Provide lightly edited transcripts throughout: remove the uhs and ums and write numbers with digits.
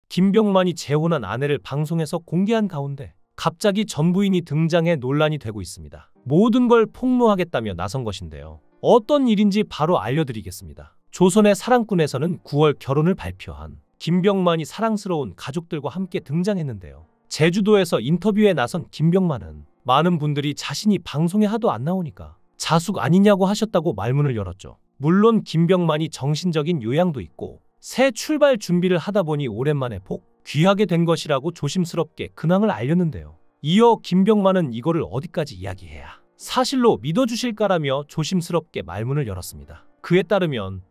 김병만이 재혼한 아내를 방송에서 공개한 가운데 갑자기 전 부인이 등장해 논란이 되고 있습니다. 모든 걸 폭로하겠다며 나선 것인데요. 어떤 일인지 바로 알려드리겠습니다. 조선의 사랑꾼에서는 9월 결혼을 발표한 김병만이 사랑스러운 가족들과 함께 등장했는데요. 제주도에서 인터뷰에 나선 김병만은 많은 분들이 자신이 방송에 하도 안 나오니까 자숙 아니냐고 하셨다고 말문을 열었죠. 물론 김병만이 정신적인 요양도 있고 새 출발 준비를 하다 보니 오랜만에 귀하게 된 것이라고 조심스럽게 근황을 알렸는데요. 이어 김병만은 이거를 어디까지 이야기해야 사실로 믿어주실까라며 조심스럽게 말문을 열었습니다. 그에 따르면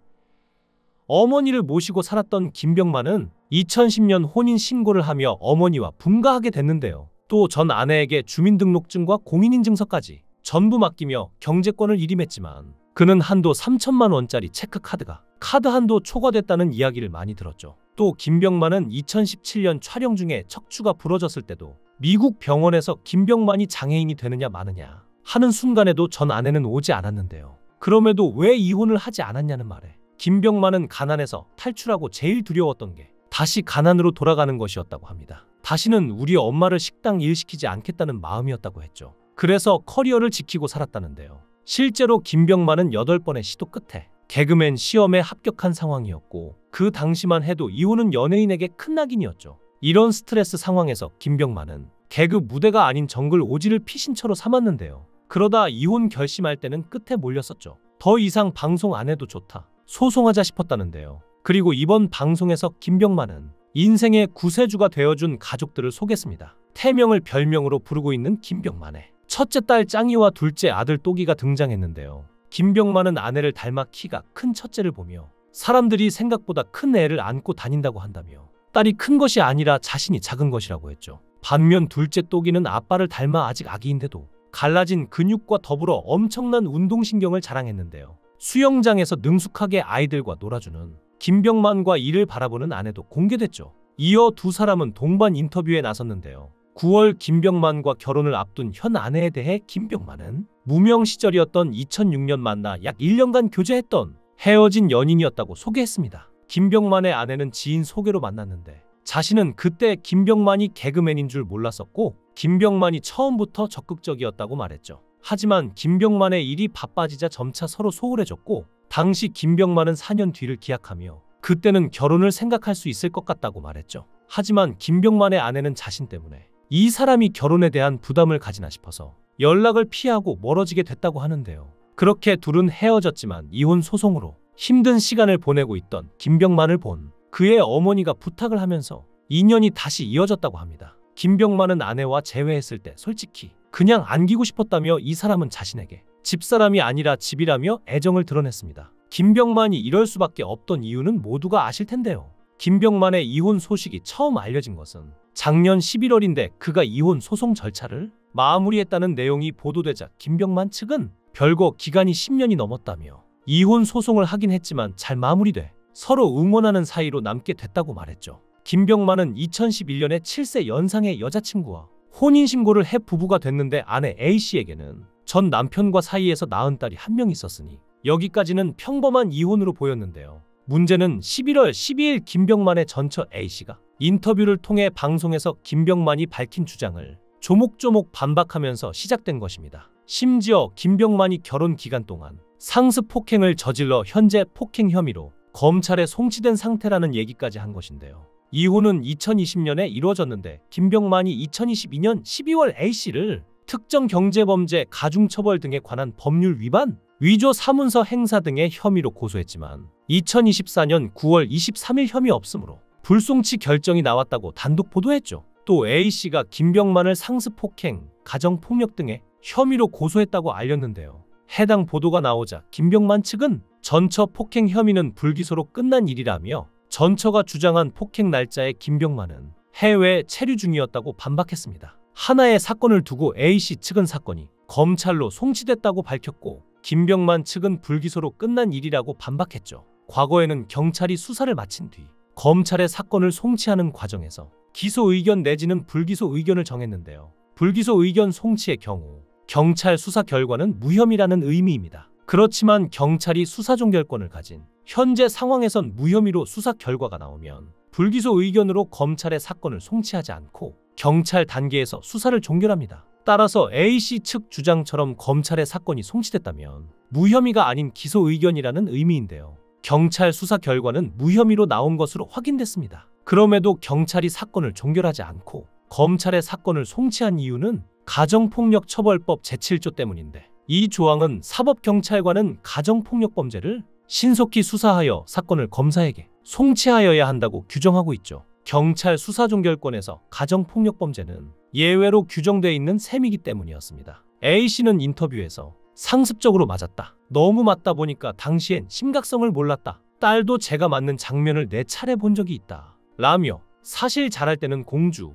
어머니를 모시고 살았던 김병만은 2010년 혼인신고를 하며 어머니와 분가하게 됐는데요. 또 전 아내에게 주민등록증과 공인인증서까지 전부 맡기며 경제권을 일임했지만 그는 한도 3천만 원짜리 체크카드가 카드 한도 초과됐다는 이야기를 많이 들었죠. 또 김병만은 2017년 촬영 중에 척추가 부러졌을 때도 미국 병원에서 김병만이 장애인이 되느냐 마느냐 하는 순간에도 전 아내는 오지 않았는데요. 그럼에도 왜 이혼을 하지 않았냐는 말에 김병만은 가난에서 탈출하고 제일 두려웠던 게 다시 가난으로 돌아가는 것이었다고 합니다. 다시는 우리 엄마를 식당 일 시키지 않겠다는 마음이었다고 했죠. 그래서 커리어를 지키고 살았다는데요. 실제로 김병만은 8번의 시도 끝에 개그맨 시험에 합격한 상황이었고 그 당시만 해도 이혼은 연예인에게 큰 낙인이었죠. 이런 스트레스 상황에서 김병만은 개그 무대가 아닌 정글 오지를 피신처로 삼았는데요. 그러다 이혼 결심할 때는 끝에 몰렸었죠. 더 이상 방송 안 해도 좋다. 소송하자 싶었다는데요. 그리고 이번 방송에서 김병만은 인생의 구세주가 되어준 가족들을 소개했습니다. 태명을 별명으로 부르고 있는 김병만의 첫째 딸 짱이와 둘째 아들 또기가 등장했는데요. 김병만은 아내를 닮아 키가 큰 첫째를 보며 사람들이 생각보다 큰 애를 안고 다닌다고 한다며 딸이 큰 것이 아니라 자신이 작은 것이라고 했죠. 반면 둘째 또기는 아빠를 닮아 아직 아기인데도 갈라진 근육과 더불어 엄청난 운동신경을 자랑했는데요. 수영장에서 능숙하게 아이들과 놀아주는 김병만과 이를 바라보는 아내도 공개됐죠. 이어 두 사람은 동반 인터뷰에 나섰는데요. 9월 김병만과 결혼을 앞둔 현 아내에 대해 김병만은 무명 시절이었던 2006년 만나 약 1년간 교제했던 헤어진 연인이었다고 소개했습니다. 김병만의 아내는 지인 소개로 만났는데 자신은 그때 김병만이 개그맨인 줄 몰랐었고 김병만이 처음부터 적극적이었다고 말했죠. 하지만 김병만의 일이 바빠지자 점차 서로 소홀해졌고 당시 김병만은 4년 뒤를 기약하며 그때는 결혼을 생각할 수 있을 것 같다고 말했죠. 하지만 김병만의 아내는 자신 때문에 이 사람이 결혼에 대한 부담을 가지나 싶어서 연락을 피하고 멀어지게 됐다고 하는데요. 그렇게 둘은 헤어졌지만 이혼 소송으로 힘든 시간을 보내고 있던 김병만을 본 그의 어머니가 부탁을 하면서 인연이 다시 이어졌다고 합니다. 김병만은 아내와 재회했을 때 솔직히 그냥 안기고 싶었다며 이 사람은 자신에게 집사람이 아니라 집이라며 애정을 드러냈습니다. 김병만이 이럴 수밖에 없던 이유는 모두가 아실 텐데요. 김병만의 이혼 소식이 처음 알려진 것은 작년 11월인데 그가 이혼 소송 절차를 마무리했다는 내용이 보도되자 김병만 측은 별거 기간이 10년이 넘었다며 이혼 소송을 하긴 했지만 잘 마무리돼 서로 응원하는 사이로 남게 됐다고 말했죠. 김병만은 2011년에 7세 연상의 여자친구와 혼인신고를 해 부부가 됐는데 아내 A씨에게는 전 남편과 사이에서 낳은 딸이 한 명 있었으니 여기까지는 평범한 이혼으로 보였는데요. 문제는 11월 12일 김병만의 전처 A씨가 인터뷰를 통해 방송에서 김병만이 밝힌 주장을 조목조목 반박하면서 시작된 것입니다. 심지어 김병만이 결혼 기간 동안 상습 폭행을 저질러 현재 폭행 혐의로 검찰에 송치된 상태라는 얘기까지 한 것인데요. 이혼은 2020년에 이루어졌는데 김병만이 2022년 12월 A씨를 특정 경제범죄 가중처벌 등에 관한 법률 위반, 위조 사문서 행사 등의 혐의로 고소했지만 2024년 9월 23일 혐의 없음으로 불송치 결정이 나왔다고 단독 보도했죠. 또 A씨가 김병만을 상습폭행, 가정폭력 등의 혐의로 고소했다고 알렸는데요. 해당 보도가 나오자 김병만 측은 전처 폭행 혐의는 불기소로 끝난 일이라며 전처가 주장한 폭행 날짜에 김병만은 해외에 체류 중이었다고 반박했습니다. 하나의 사건을 두고 A씨 측은 사건이 검찰로 송치됐다고 밝혔고 김병만 측은 불기소로 끝난 일이라고 반박했죠. 과거에는 경찰이 수사를 마친 뒤 검찰에 사건을 송치하는 과정에서 기소 의견 내지는 불기소 의견을 정했는데요. 불기소 의견 송치의 경우 경찰 수사 결과는 무혐의라는 의미입니다. 그렇지만 경찰이 수사 종결권을 가진 현재 상황에선 무혐의로 수사 결과가 나오면 불기소 의견으로 검찰의 사건을 송치하지 않고 경찰 단계에서 수사를 종결합니다. 따라서 A씨 측 주장처럼 검찰의 사건이 송치됐다면 무혐의가 아닌 기소 의견이라는 의미인데요. 경찰 수사 결과는 무혐의로 나온 것으로 확인됐습니다. 그럼에도 경찰이 사건을 종결하지 않고 검찰의 사건을 송치한 이유는 가정폭력처벌법 제7조 때문인데, 이 조항은 사법경찰관은 가정폭력범죄를 신속히 수사하여 사건을 검사에게 송치하여야 한다고 규정하고 있죠. 경찰 수사 종결권에서 가정폭력범죄는 예외로 규정되어 있는 셈이기 때문이었습니다. A씨는 인터뷰에서 상습적으로 맞았다. 너무 맞다 보니까 당시엔 심각성을 몰랐다. 딸도 제가 맞는 장면을 4차례 본 적이 있다. 라며 사실 잘할 때는 공주,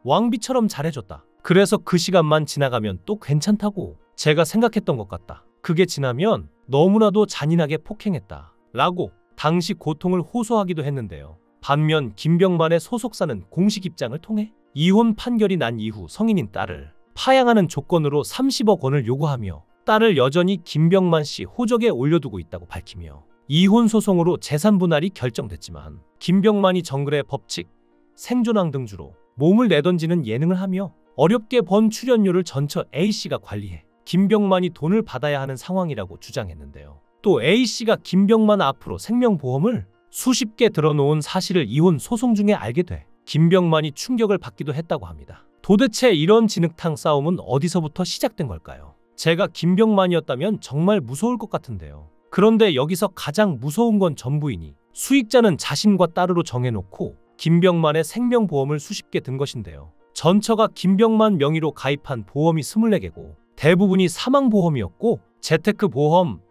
왕비처럼 잘해줬다. 그래서 그 시간만 지나가면 또 괜찮다고 제가 생각했던 것 같다. 그게 지나면 너무나도 잔인하게 폭행했다. 라고 당시 고통을 호소하기도 했는데요. 반면 김병만의 소속사는 공식 입장을 통해 이혼 판결이 난 이후 성인인 딸을 파양하는 조건으로 30억 원을 요구하며 딸을 여전히 김병만 씨 호적에 올려두고 있다고 밝히며, 이혼 소송으로 재산 분할이 결정됐지만 김병만이 정글의 법칙, 생존왕 등 주로 몸을 내던지는 예능을 하며 어렵게 번 출연료를 전처 A씨가 관리해 김병만이 돈을 받아야 하는 상황이라고 주장했는데요. 또 A씨가 김병만 앞으로 생명보험을 수십 개 들어놓은 사실을 이혼 소송 중에 알게 돼 김병만이 충격을 받기도 했다고 합니다. 도대체 이런 진흙탕 싸움은 어디서부터 시작된 걸까요? 제가 김병만이었다면 정말 무서울 것 같은데요. 그런데 여기서 가장 무서운 건 전부인이 수익자는 자신과 딸으로 정해놓고 김병만의 생명보험을 수십 개 든 것인데요. 전처가 김병만 명의로 가입한 보험이 24개고 대부분이 사망보험이었고 재테크보험,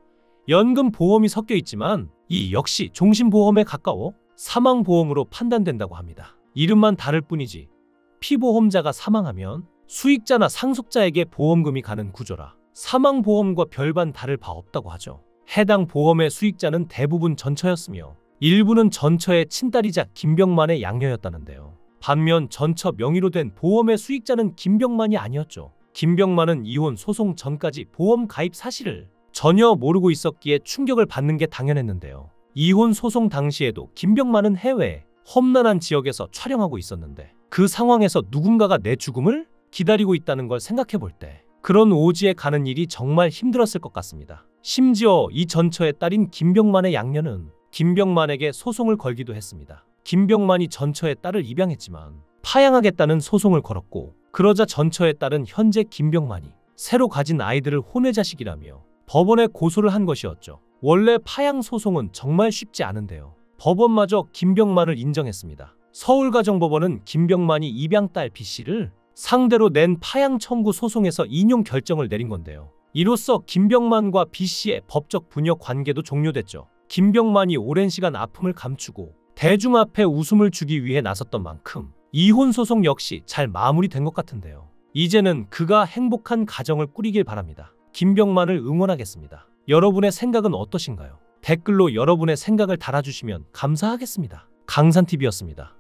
연금보험이 섞여 있지만 이 역시 종신보험에 가까워 사망보험으로 판단된다고 합니다. 이름만 다를 뿐이지 피보험자가 사망하면 수익자나 상속자에게 보험금이 가는 구조라 사망보험과 별반 다를 바 없다고 하죠. 해당 보험의 수익자는 대부분 전처였으며 일부는 전처의 친딸이자 김병만의 양녀였다는데요. 반면 전처 명의로 된 보험의 수익자는 김병만이 아니었죠. 김병만은 이혼 소송 전까지 보험 가입 사실을 전혀 모르고 있었기에 충격을 받는 게 당연했는데요. 이혼 소송 당시에도 김병만은 해외 험난한 지역에서 촬영하고 있었는데 그 상황에서 누군가가 내 죽음을 기다리고 있다는 걸 생각해 볼 때 그런 오지에 가는 일이 정말 힘들었을 것 같습니다. 심지어 이 전처의 딸인 김병만의 양녀는 김병만에게 소송을 걸기도 했습니다. 김병만이 전처의 딸을 입양했지만 파양하겠다는 소송을 걸었고, 그러자 전처의 딸은 현재 김병만이 새로 가진 아이들을 혼외자식이라며 법원에 고소를 한 것이었죠. 원래 파양 소송은 정말 쉽지 않은데요. 법원마저 김병만을 인정했습니다. 서울가정법원은 김병만이 입양 딸 B씨를 상대로 낸 파양 청구 소송에서 인용 결정을 내린 건데요. 이로써 김병만과 B씨의 법적 부녀 관계도 종료됐죠. 김병만이 오랜 시간 아픔을 감추고 대중 앞에 웃음을 주기 위해 나섰던 만큼 이혼 소송 역시 잘 마무리된 것 같은데요. 이제는 그가 행복한 가정을 꾸리길 바랍니다. 김병만을 응원하겠습니다. 여러분의 생각은 어떠신가요? 댓글로 여러분의 생각을 달아주시면 감사하겠습니다. 강산TV였습니다.